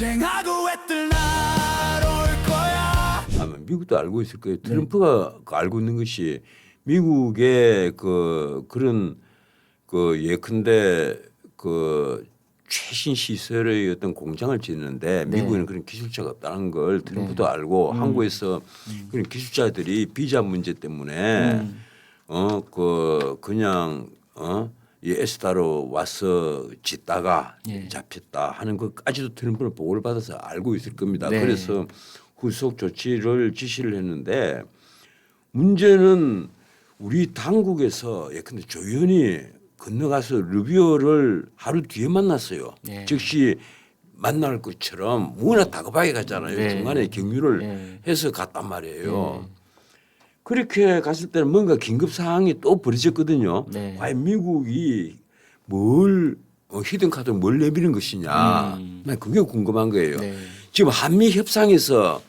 전쟁하고 애들 날 올 거야. 아마 미국도 알고 있을 거예요. 트럼프가 알고 있는 것이 미국의 그런 예컨대 최신 시설의 어떤 공장을 짓는데 미국에는 그런 기술자가 없다는 걸 트럼프도 알고 한국에서 그런 기술자들이 비자 문제 때문에 그냥 이 에스타로 와서 짓다가 잡혔다 하는 것까지도 트럼프는 보고를 받아서 알고 있을 겁니다. 그래서 후속 조치를 지시를 했는데 문제는 우리 당국에서 예컨대 조연이 건너가서 루비오를 하루 뒤에 만났어요. 즉시 만날 것처럼 워낙 다급하게 갔잖아요. 중간에 경유를 해서 갔단 말이에요. 그렇게 갔을 때는 뭔가 긴급 상황이 또 벌어졌거든요. 과연 미국이 뭘 히든 카드를 뭘 내미는 것이냐. 난 그게 궁금한 거예요. 지금 한미 협상에서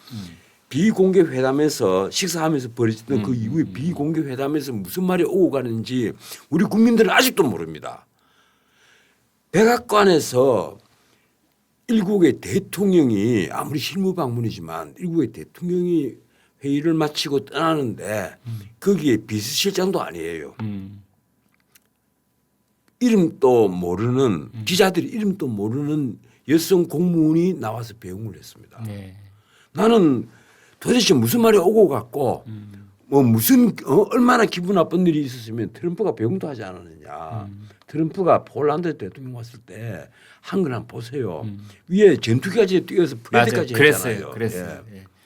비공개 회담에서 식사하면서 벌어졌던 그 이후에 비공개 회담에서 무슨 말이 오고 가는지 우리 국민들은 아직도 모릅니다. 백악관에서 일국의 대통령이 아무리 실무 방문이지만 일국의 대통령이 회의를 마치고 떠나는데 거기에 비서실장도 아니에요. 이름도 모르는 기자들이 이름도 모르는 여성 공무원이 나와서 배웅을 했습니다. 나는 도대체 무슨 말이 오고 갔고 뭐 무슨 얼마나 기분 나쁜 일이 있었으면 트럼프가 배웅도 하지 않았느냐. 트럼프가 폴란드 대통령 왔을 때 한 걸 한번 보세요. 위에 전투기까지 띄워서 프레드까지 했잖아요. 그랬어요.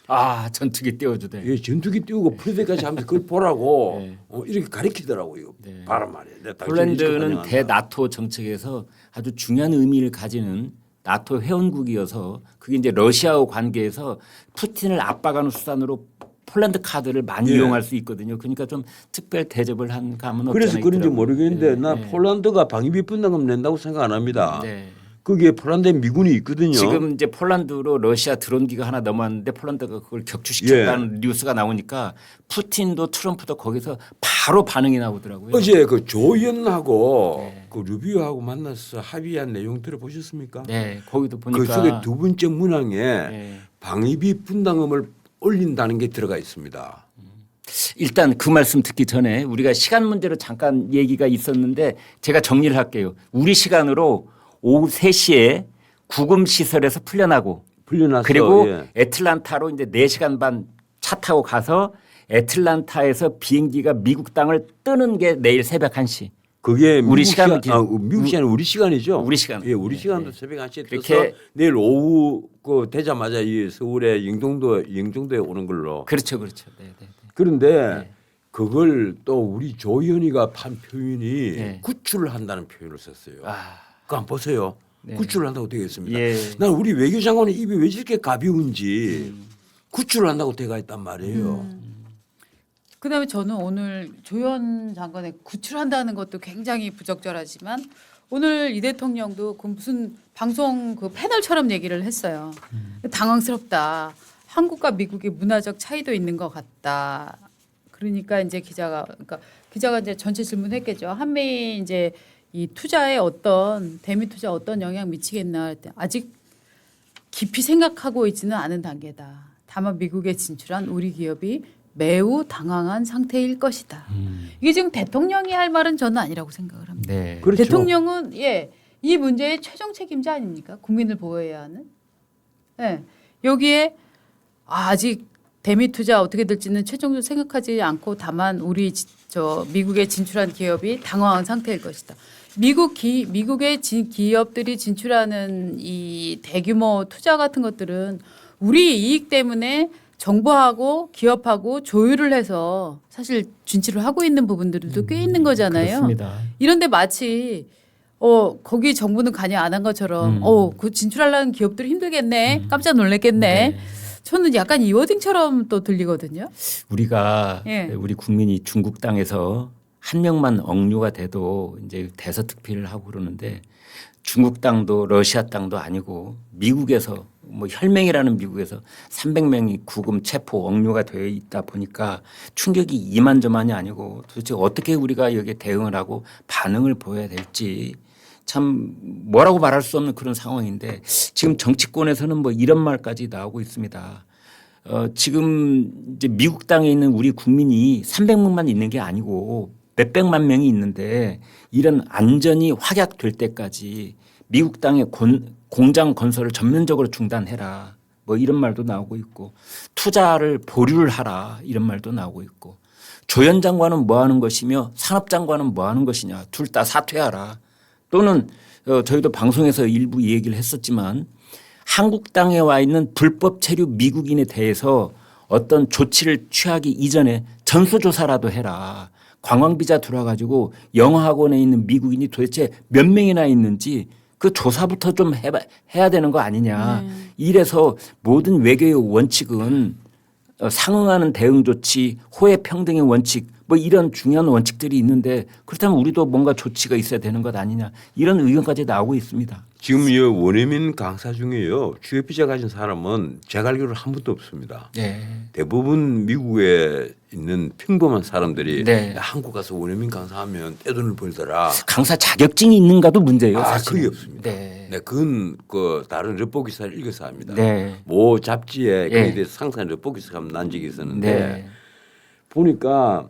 아 전투기 띄워주대. 예, 전투기 띄우고 프레드까지 하면서 그걸 보라고 이렇게 가리키더라고요. 바란 말이에요. 폴란드는 대나토 정책에서 아주 중요한 의미를 가지는 나토 회원국이어서 그게 이제 러시아와 관계에서 푸틴을 압박하는 수단으로 폴란드 카드를 많이 이용할 수 있거든요. 그러니까 좀 특별 대접을 한 감은 없지 않아 그래서 그런지 있더라고요. 모르겠는데 나 폴란드가 방위비 분담금 낸다고 생각 안 합니다. 거기에 폴란드에 미군이 있거든요. 지금 이제 폴란드로 러시아 드론기가 하나 넘어왔는데 폴란드가 그걸 격추시켰다는 뉴스가 나오니까 푸틴도 트럼프도 거기서 바로 반응이 나오더라고요. 어제 그 조연하고 그 루비오하고 만나서 합의한 내용 들어보셨습니까? 네, 거기도 보니까 그 속에 두 번째 문항에 방위비 분담금을 올린다는 게 들어가 있습니다. 일단 그 말씀 듣기 전에 우리가 시간 문제로 잠깐 얘기가 있었는데 제가 정리를 할게요. 우리 시간으로 오후 3시에 구금 시설에서 풀려나서 그리고 애틀란타로 이제 4시간 반 차 타고 가서 애틀란타에서 비행기가 미국 땅을 뜨는 게 내일 새벽 1시. 그게 우리 시간 미국 시간은 우리 시간이죠. 우리 시간. 예, 우리 시간도 새벽 1시에 떠서 내일 오후 되자마자 이 서울의 영종도에 오는 걸로. 그렇죠. 그런데 그걸 또 우리 조현이가 판 표현이 구출을 한다는 표현을 썼어요. 그거 한번 보세요. 구출을 한다고 되겠습니다. 난 우리 외교장관의 입이 왜 저렇게 가벼운지 구출을 한다고 되가 있단 말이에요. 그다음에 저는 오늘 조현 장관의 구출한다는 것도 굉장히 부적절하지만 오늘 이 대통령도 그 무슨 방송 그 패널처럼 얘기를 했어요. 당황스럽다. 한국과 미국의 문화적 차이도 있는 것 같다. 그러니까 이제 기자가 이제 전체 질문했겠죠. 한미 이제 이 투자에 대미 투자 어떤 영향 미치겠나 할 때 아직 깊이 생각하고 있지는 않은 단계다. 다만 미국에 진출한 우리 기업이 매우 당황한 상태일 것이다. 이게 지금 대통령이 할 말은 저는 아니라고 생각을 합니다. 그렇죠. 대통령은 이 문제의 최종 책임자 아닙니까? 국민을 보호해야 하는. 여기에 아직 대미 투자 어떻게 될지는 최종적으로 생각하지 않고 다만 미국에 진출한 기업이 당황한 상태일 것이다. 미국의 기업들이 진출하는 이 대규모 투자 같은 것들은 우리 이익 때문에 정부하고 기업하고 조율을 해서 사실 진출을 하고 있는 부분들도 꽤 있는 거잖아요. 그렇습니다. 이런데 마치 거기 정부는 관여 안 한 것처럼 그 진출하려는 기업들이 힘들겠네. 깜짝 놀랐겠네. 저는 약간 이 워딩처럼 또 들리거든요. 우리가 우리 국민이 중국 땅에서 한 명만 억류가 돼도 이제 대서특필을 하고 그러는데 중국 땅도 러시아 땅도 아니고 미국에서 뭐 혈맹이라는 미국에서 300명이 구금 체포 억류가 되어 있다 보니까 충격이 이만저만이 아니고 도대체 어떻게 우리가 여기에 대응을 하고 반응을 보여야 될지 참 뭐라고 말할 수 없는 그런 상황인데 지금 정치권에서는 뭐 이런 말까지 나오고 있습니다. 지금 이제 미국 땅에 있는 우리 국민이 300명만 있는 게 아니고 몇백만 명이 있는데 이런 안전이 확약될 때까지 미국 땅에 공장 건설을 전면적으로 중단해라. 뭐 이런 말도 나오고 있고 투자를 보류를 하라 이런 말도 나오고 있고 조현 장관은 뭐 하는 것이며 산업장관은 뭐 하는 것이냐 둘 다 사퇴하라. 또는 저희도 방송에서 일부 얘기를 했었지만 한국 땅에 와 있는 불법 체류 미국인에 대해서 어떤 조치를 취하기 이전에 전수조사라도 해라. 관광비자 들어와가지고 영어학원에 있는 미국인이 도대체 몇 명이나 있는지 그 조사부터 좀 해야 되는 거 아니냐. 이래서 모든 외교의 원칙은 상응하는 대응 조치, 호혜 평등의 원칙 뭐 이런 중요한 원칙들이 있는데 그렇다면 우리도 뭔가 조치가 있어야 되는 것 아니냐 이런 의견까지 나오고 있습니다. 지금 이 원어민 강사 중에요. 취업 비자 가진 사람은 제가 알기로 한 분도 없습니다. 네. 대부분 미국에 있는 평범한 사람들이 네. 한국 가서 원어민 강사하면 떼돈을 벌더라. 강사 자격증이 있는가도 문제예요. 사실은. 그게 없습니다. 네. 네, 그건 그 다른 럽보 기사를 읽어서 합니다. 네. 모 잡지에 네. 그에 대해서 상세한 럽보 기사가 난 적이 있었는데 네. 보니까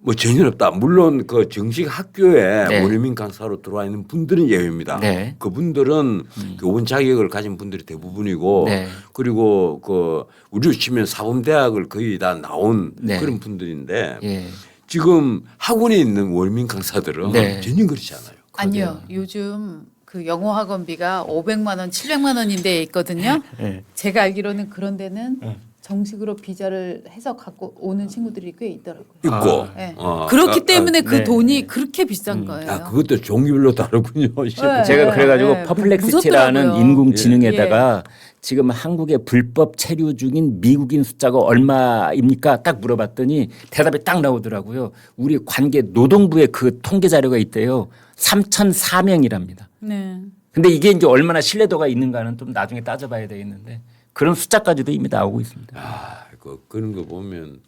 뭐 전혀 없다. 물론 그 정식 학교에 네. 원어민 강사로 들어와 있는 분들은 예외입니다. 네. 그분들은 교원 자격을 가진 분들이 대부분이고 네. 그리고 그 우리로 치면 사범대학을 거의 다 나온 네. 그런 분들인데 예. 지금 학원에 있는 원어민 강사들은 네. 전혀 그렇지 않아요. 아니요. 요즘 그 영어 학원비가 500만 원, 700만 원인데 있거든요. 네. 제가 알기로는 그런 데는 정식으로 비자를 해서 갖고 오는 친구들이 꽤 있더라고요. 있고 네. 어, 그렇기 때문에 그 네. 돈이 그렇게 비싼 거예요. 그것도 종류별로 다르군요. 네. 제가 그래가지고 네. 퍼플렉시티라는 무섭더라고요. 인공지능에다가 지금 한국에 불법 체류 중인 미국인 숫자가 얼마입니까? 딱 물어봤더니 대답이 딱 나오더라고요. 우리 관계 노동부에 그 통계 자료가 있대요. 3,004명이랍니다. 네. 근데 이게 이제 얼마나 신뢰도가 있는가는 좀 나중에 따져봐야 되겠는데 그런 숫자까지도 이미 나오고 있습니다. 그런 거 보면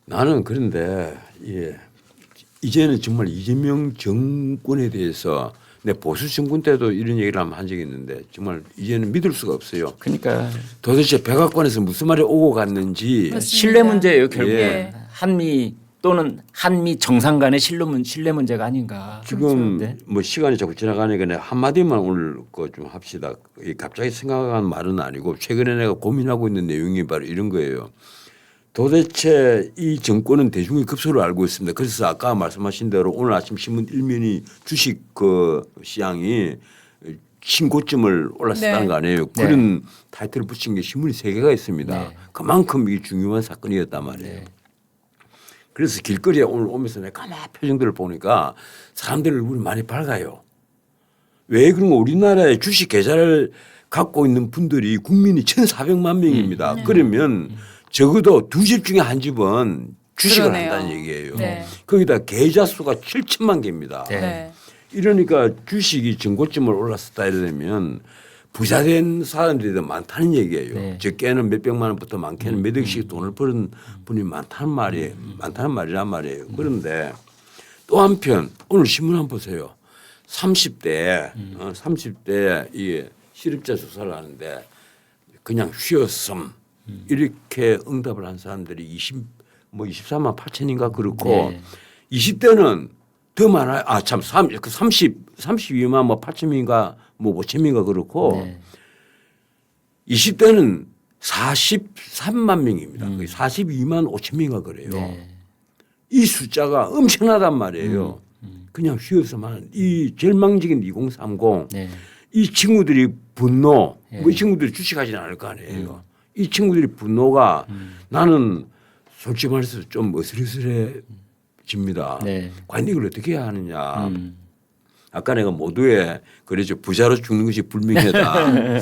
나는 그런데 예, 이제는 정말 이재명 정권에 대해서 내 보수 정권 때도 이런 얘기를 한 적이 있는데 정말 이제는 믿을 수가 없어요. 그러니까 도대체 백악관에서 무슨 말이 오고 갔는지 맞습니다. 신뢰 문제예요 결국에 예. 한미 또는 한미 정상 간의 신뢰 문제가 아닌가. 지금 네. 뭐 시간이 자꾸 지나가니까 내가 한마디만 오늘 좀 합시다. 갑자기 생각한 말은 아니고 최근에 내가 고민하고 있는 내용이 바로 이런 거예요. 도대체 이 정권은 대중의 급소를 알고 있습니다. 그래서 아까 말씀하신 대로 오늘 아침 신문 일면이 주식 그 시장이 신고점을 올랐었다는 네. 거 아니에요. 네. 그런 타이틀을 붙인 게 신문이 3개가 있습니다. 네. 그만큼 이게 중요한 사건이었단 말이에요. 네. 그래서 길거리에 오늘 오면서 내가 가만 표정들을 보니까 사람들 얼굴이 많이 밝아요. 왜 그런 거 우리나라의 주식 계좌를 갖고 있는 분들이 국민이 1,400만 명입니다. 그러면 적어도 2집 중에 한 집은 주식을 그러네요. 한다는 얘기예요. 네. 거기다 계좌 수가 7천만 개입니다. 네. 네. 이러니까 주식이 전고점을 올랐었다 이러면 부자된 사람들이 더 많다는 얘기예요. 네. 적게는 몇백만 원부터 많게는 몇 억씩 돈을 버는 분이 많다는 말이에요. 많다는 말이란 말이에요. 그런데 또 한편 오늘 신문 한번 보세요. 30대 이 실업자 조사를 하는데 그냥 쉬었음 이렇게 응답을 한 사람들이 23만 8천인가 그렇고 네. 20대는 더 많아요. 32만 뭐 8천인가 뭐 5천인가 그렇고 네. 20대는 43만 명입니다. 거의 42만 5천 명인가 그래요. 네. 이 숫자가 엄청나단 말이에요. 그냥 쉬어서만 이 절망적인 2030 네. 이 친구들이 분노 예. 뭐 이 친구들이 주식하지는 않을 거 아니에요. 이 친구들이 분노가 나는 솔직히 말해서 좀 어슬어슬해집니다. 네. 과연 이걸 어떻게 해야 하느냐. 아까 내가 모두에 그래서 부자로 죽는 것이 불명예다.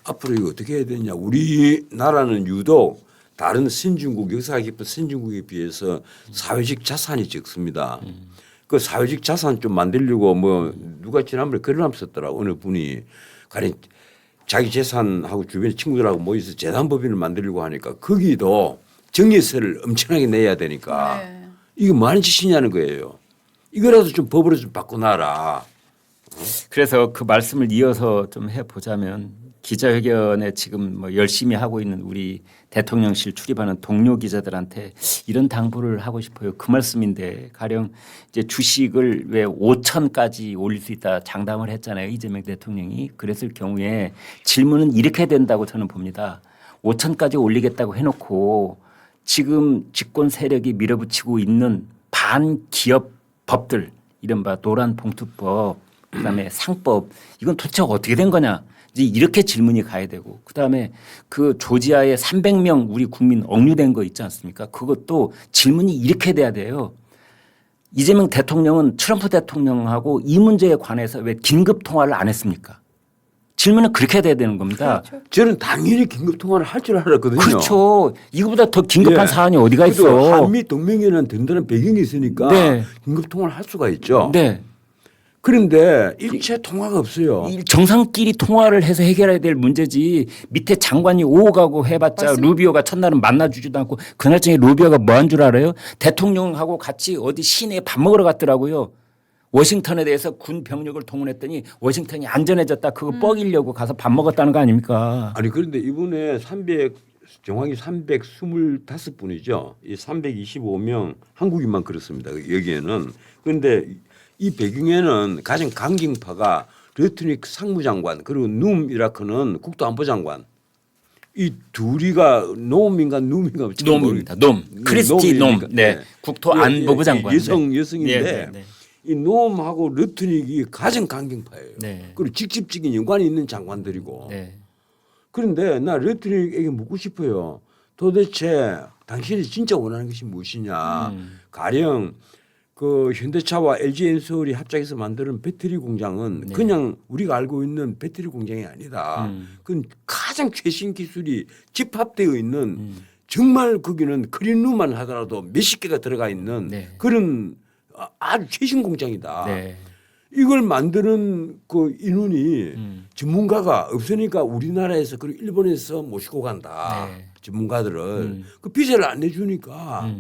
앞으로 이거 어떻게 해야 되냐. 우리나라는 유독 다른 선진국 역사가 깊은 선진국에 비해서 사회적 자산이 적습니다. 그 사회적 자산 좀 만들려고 뭐 누가 지난번에 글을 한번 썼더라. 어느 분이 가령 자기 재산하고 주변 친구들하고 모여서 재단법인을 만들려고 하니까 거기도 정예세를 엄청나게 내야 되니까 네. 이게 뭐 하는 짓이냐는 거예요. 이거라도 좀 법으로 좀 바꿔놔라. 그래서 그 말씀을 이어서 좀 해보자면 기자회견에 지금 뭐 열심히 하고 있는 우리 대통령실 출입하는 동료 기자들한테 이런 당부를 하고 싶어요. 그 말씀인데 가령 이제 주식을 왜 5천까지 올릴 수 있다 장담을 했잖아요. 이재명 대통령이. 그랬을 경우에 질문은 이렇게 된다고 저는 봅니다. 5천까지 올리겠다고 해놓고 지금 집권 세력이 밀어붙이고 있는 반기업 법들 이른바 노란봉투법 그다음에 상법 이건 도대체 어떻게 된 거냐 이제 이렇게 질문이 가야 되고 그다음에 그 조지아에 300명 우리 국민 억류된 거 있지 않습니까? 그것도 질문이 이렇게 돼야 돼요. 이재명 대통령은 트럼프 대통령하고 이 문제에 관해서 왜 긴급 통화를 안 했습니까? 질문은 그렇게 돼야 되는 겁니다. 그렇죠. 저는 당연히 긴급 통화를 할 줄 알았거든요. 그렇죠. 이거보다 더 긴급한 예. 사안이 어디가 그래도 있어. 한미 동맹에는 든든한 배경이 있으니까 네. 긴급 통화를 할 수가 있죠. 네. 그런데 일체 통화가 없어요. 이 정상끼리 통화를 해서 해결해야 될 문제지 밑에 장관이 오가고 해봤자 맞습니다. 루비오가 첫날은 만나주지도 않고 그날쯤에 루비오가 뭐 한 줄 알아요? 대통령하고 같이 어디 시내에 밥 먹으러 갔더라고요. 워싱턴에 대해서 군 병력을 동원했더니 워싱턴이 안전해졌다. 그거 뻐기려고 가서 밥 먹었다는 거 아닙니까? 아니 그런데 이번에 정확히 325분이죠. 이 325명 한국인만 그렇습니다. 여기에는. 그런데 이 배경에는 가장 강경파가 러트닉 상무장관 그리고 눔 이라크는 국토안보장관 이 둘이가 놈인가 눔인가 놈입니다. 놈. 크리스티 놈. 네. 국토안보부 장관. 여성인데 네, 네. 이 놈하고 러트닉이 가장 강경파예요. 네. 그리고 직접적인 연관이 있는 장관들이고. 네. 그런데 나 러트닉에게 묻고 싶어요. 도대체 당신이 진짜 원하는 것이 무엇이냐. 가령 그 현대차와 LG엔솔이 합작해서 만드는 배터리 공장은 네. 그냥 우리가 알고 있는 배터리 공장이 아니다. 그건 가장 최신 기술이 집합되어 있는 정말 거기는 클린룸만 하더라도 몇십 개가 들어가 있는 네. 그런 아주 최신 공장이다. 네. 이걸 만드는 그 인원이 전문가가 없으니까 우리나라에서 그리고 일본에서 모시고 간다. 네. 전문가들을 그 비자를 안 내주니까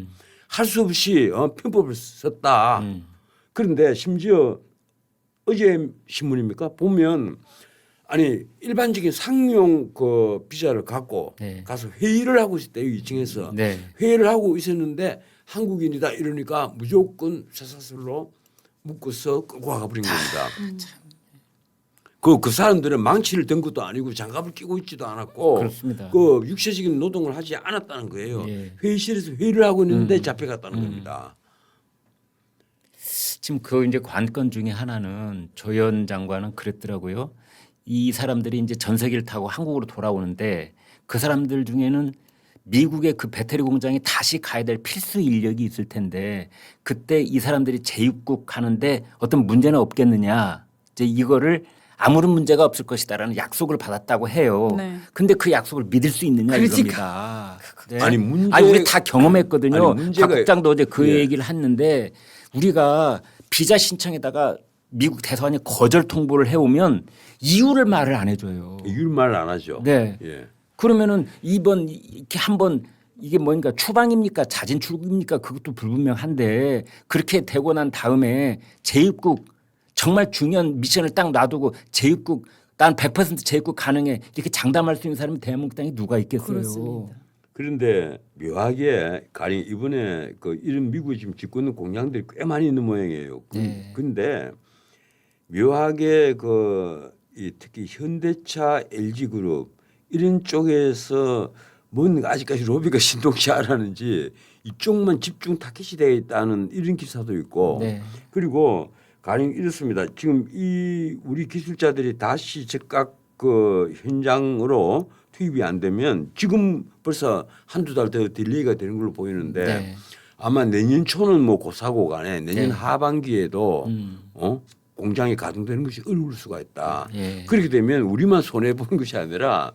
할 수 없이 편법을 썼다. 그런데 심지어 어제 신문입니까? 보면 아니 일반적인 상용 그 비자를 갖고 네. 가서 회의를 하고 있었대요. 2층에서 네. 회의를 하고 있었는데 한국인이다 이러니까 무조건 쇠사슬로 묶어서 끌고 가버린 겁니다. 그 사람들은 망치를 든 것도 아니고 장갑을 끼고 있지도 않았고 그렇습니다. 그 육체적인 노동을 하지 않았다는 거예요. 예. 회의실에서 회의를 하고 있는데 잡혀갔다는 겁니다. 지금 그 이제 관건 중에 하나는 조현 장관은 그랬더라고요. 이 사람들이 이제 전세기를 타고 한국으로 돌아오는데 그 사람들 중에는 미국의 그 배터리 공장에 다시 가야 될 필수 인력이 있을 텐데 그때 이 사람들이 재입국 가는데 어떤 문제는 없겠느냐. 이제 이거를 아무런 문제가 없을 것이다라는 약속을 받았다고 해요. 네. 근데 그 약속을 믿을 수 있느냐 그러니까. 이겁니다. 네. 아니, 문제- 아니 우리 다 경험했거든요. 아니, 문제가- 박 국장도 어제 그 예. 얘기를 했는데 우리가 비자 신청에다가 미국 대사관이 거절 통보를 해오면 이유를 말을 안 해줘요. 이유 말 안 하죠. 네. 예. 그러면은 이번 이렇게 한번 이게 뭔가 추방입니까 자진 출국입니까 그것도 불분명한데 그렇게 되고 난 다음에 재입국 정말 중요한 미션을 딱 놔두고 재입국 난 100% 재입국 가능해 이렇게 장담할 수 있는 사람이 대한민국당에 누가 있겠어요. 그렇습니다. 그런데 묘하게 가령 이번에 그 이런 미국이 지금 짓고 있는 공장들이 꽤 많이 있는 모양이에요. 네. 근데 묘하게 이 특히 현대차, LG그룹 이런 쪽에서 뭔가 아직까지 로비가 신동치 않았는지 이쪽만 집중 타깃이 되어 있다는 이런 기사도 있고 네. 그리고 가령 이렇습니다. 지금 이 우리 기술자들이 다시 즉각 그 현장으로 투입이 안 되면 지금 벌써 한두 달 더 딜레이가 되는 걸로 보이는데 네. 아마 내년 초는 뭐 고사고 간에 내년 네. 하반기에도 공장이 가동되는 것이 어려울 수가 있다. 예. 그렇게 되면 우리만 손해 보는 것이 아니라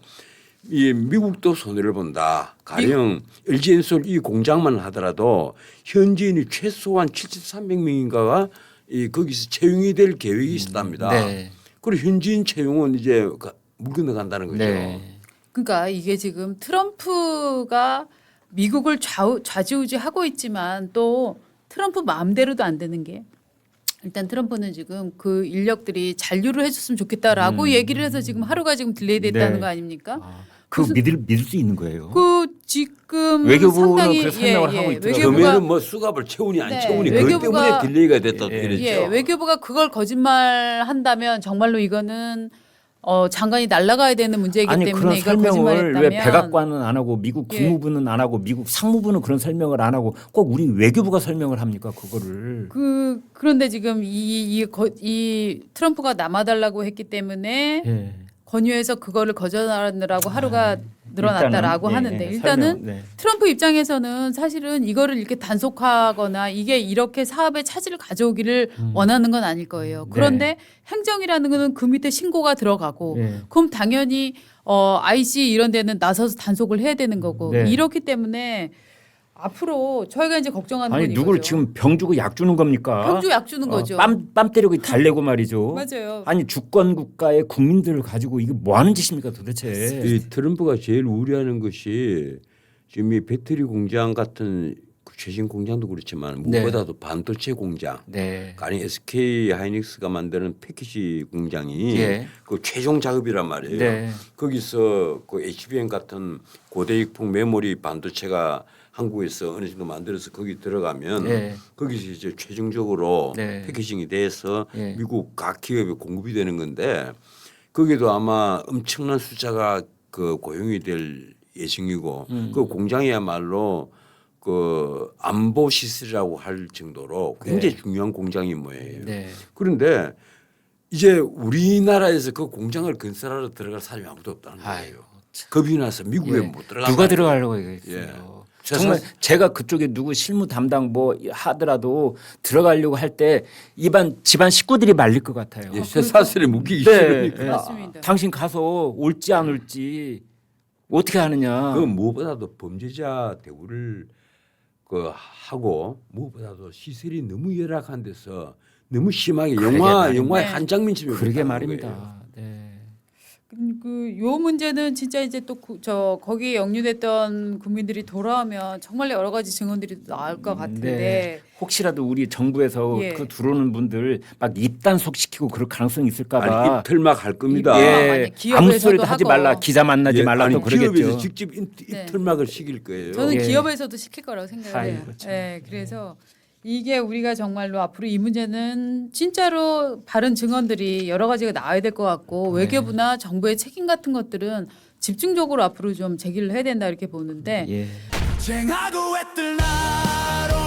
이 미국도 손해를 본다. 가령 LG엔솔 이 공장만 하더라도 현지인이 최소한 7,300명인가가 이 거기서 채용이 될 계획이 있었답니다. 네. 그리고 현지인 채용은 이제 물 건너간다는 거죠. 네. 그러니까 이게 지금 트럼프가 미국을 좌지우지하고 있지만 또 트럼프 마음대로도 안 되는 게 일단 트럼프는 지금 그 인력들이 잔류를 해줬으면 좋겠다라고 얘기를 해서 지금 하루가 지금 딜레이 됐다는 네. 거 아닙니까? 그 믿을 수 있는 거예요. 그 지금 외교부는 상당히 그 설명을 하고 있더라고요. 처음에는 뭐 수갑을 채우니 안 네. 채우니 그것 때문에 딜레이가 됐다고 그랬죠. 예, 외교부가 그걸 거짓말한다면 정말로 이거는 장관이 날아가야 되는 문제이기 아니 때문에 그런 이걸 설명을 거짓말했다면 왜 백악관은 안 하고 미국 예. 국무부는 안 하고 미국 상무부는 그런 설명을 안 하고 꼭 우리 외교부가 설명을 합니까 그거를? 그런데 지금 이 트럼프가 남아달라고 했기 때문에 예. 권유해서 그거를 거절하느라고 하루가 늘어났다라고 일단은, 하는데 예, 일단은 설명, 네. 트럼프 입장에서는 사실은 이거를 이렇게 단속하거나 이게 이렇게 사업에 차질을 가져오기를 원하는 건 아닐 거예요. 그런데 행정이라는 거는 그 밑에 신고가 들어가고 네. 그럼 당연히 IC 이런 데는 나서서 단속을 해야 되는 거고 네. 이렇기 때문에 앞으로 저희가 이제 걱정하는 아니 건 누구를 이거죠. 지금 병 주고 약 주는 겁니까? 병주 약 주는 거죠. 빰 때리고 달래고 말이죠. 맞아요. 아니 주권 국가의 국민들을 가지고 이게 뭐 하는 짓입니까 도대체? 이 트럼프가 제일 우려하는 것이 지금 이 배터리 공장 같은 최신 공장도 그렇지만 네. 무엇보다도 반도체 공장. 네. 아니 SK 하이닉스가 만드는 패키지 공장이 예. 그 최종 작업이란 말이에요. 네. 거기서 그 HBM 같은 고대익폭 메모리 반도체가 한국에서 어느 정도 만들어서 거기 들어가면 네. 거기서 이제 최종적으로 네. 패키징이 돼서 네. 미국 각 기업에 공급이 되는 건데 거기도 아마 엄청난 숫자가 그 고용이 될 예정이고 그 공장이야말로 그 안보 시설이라고 할 정도로 굉장히 중요한 공장이 뭐예요. 네. 그런데 이제 우리나라에서 그 공장을 건설하러 들어갈 사람이 아무도 없다는 거예요. 겁이 나서 미국에 예. 못 들어가. 누가 들어가려고 했어요. 예. 정말 제가 그쪽에 누구 실무 담당 뭐 하더라도 들어가려고 할 때 집안 식구들이 말릴 것 같아요. 예, 쇠사슬에 묶이기 네. 싫으니까. 예. 맞습니다. 당신 가서 올지 안 올지 어떻게 하느냐. 그 무엇보다도 범죄자 대우를 그 하고 무엇보다도 시설이 너무 열악한 데서 너무 심하게 그러게 말입니다. 영화의 네. 한 장면쯤에 그러게 그렇다는 말입니다. 거예요. 네. 요 문제는 진짜 이제 또 거기에 역류됐던 국민들이 돌아오면 정말 여러 가지 증언들이 나올 것 같은데 네. 혹시라도 우리 정부에서 예. 그 들어오는 분들 막 입단속시키고 그럴 가능성이 있을까봐. 아니 입틀막 할 겁니다. 예. 아니, 기업에서도 아무 소리도 하지 하고. 말라. 기자 만나지 예, 말라 아니, 또 그러겠죠. 기업에서 직접 네. 입틀막을 시킬 거예요. 저는 예. 기업에서도 시킬 거라고 생각을 해요. 아이고, 참. 네, 그래서 이게 우리가 정말로 앞으로 이 문제는 진짜로 바른 증언들이 여러 가지가 나와야 될 것 같고 네. 외교부나 정부의 책임 같은 것들은 집중적으로 앞으로 좀 제기를 해야 된다 이렇게 보는데 예. 쟁하고 애들 나로